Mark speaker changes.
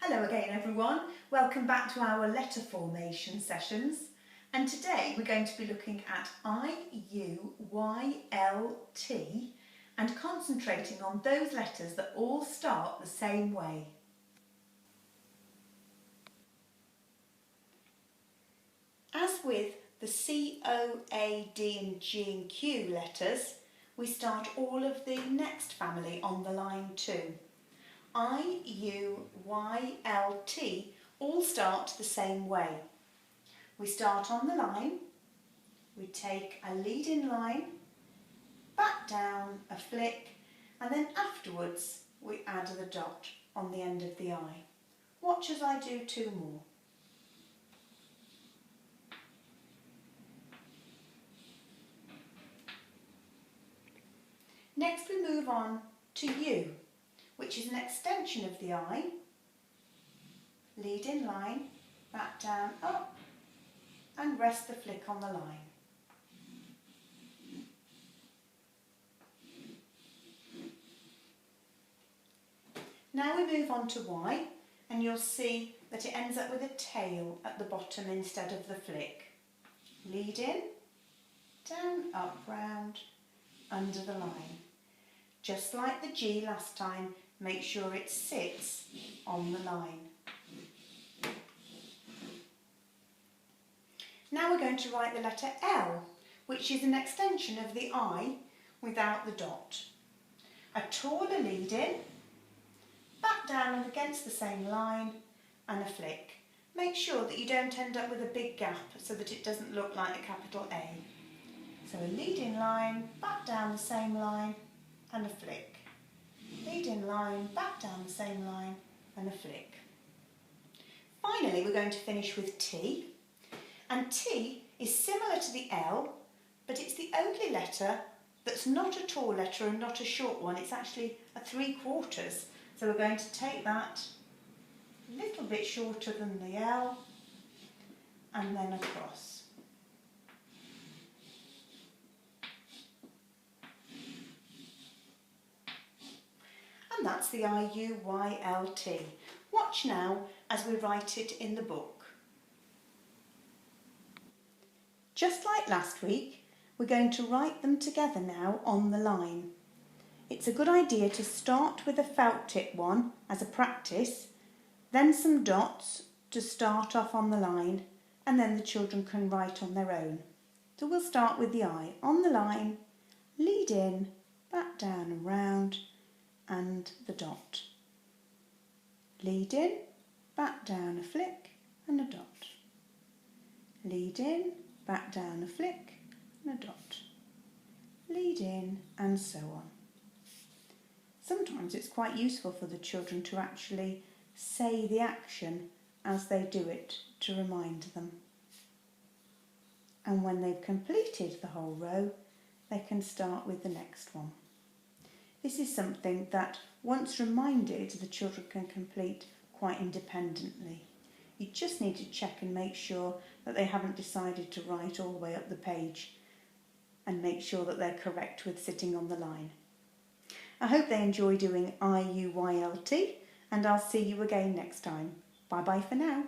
Speaker 1: Hello again everyone, welcome back to our letter formation sessions, and today we're going to be looking at I-U-Y-L-T and concentrating on those letters that all start the same way. As with the C, O, A, D and G and Q letters, we start all of the next family on the line too. I, U, Y, L, T all start the same way. We start on the line, we take a lead-in line, back down, a flick, and then afterwards we add the dot on the end of the I. Watch as I do two more. Next we move on to U, which is an extension of the I, lead in line, back down, up, and rest the flick on the line. Now we move on to Y, and you'll see that it ends up with a tail at the bottom instead of the flick. Lead in, down, up, round, under the line. Just like the G last time, make sure it sits on the line. Now we're going to write the letter L, which is an extension of the I without the dot. A taller lead in, back down and against the same line, and a flick. Make sure that you don't end up with a big gap so that it doesn't look like a capital A. So a lead in line, back down the same line, and a flick. Lead in line, back down the same line, and a flick. Finally, we're going to finish with T, and T is similar to the L, but it's the only letter that's not a tall letter and not a short one. It's actually a 3/4. So we're going to take that a little bit shorter than the L, and then across. And that's the I-U-Y-L-T. Watch now as we write it in the book. Just like last week, we're going to write them together now on the line. It's a good idea to start with a felt tip one as a practice, then some dots to start off on the line, and then the children can write on their own. So we'll start with the I on the line, lead in, back down and round, and the dot. Lead in, back down a flick, and a dot. Lead in, back down a flick, and a dot. Lead in, and so on. Sometimes it's quite useful for the children to actually say the action as they do it to remind them. And when they've completed the whole row, they can start with the next one. This is something that, once reminded, the children can complete quite independently. You just need to check and make sure that they haven't decided to write all the way up the page, and make sure that they're correct with sitting on the line. I hope they enjoy doing I-U-Y-L-T, and I'll see you again next time. Bye bye for now.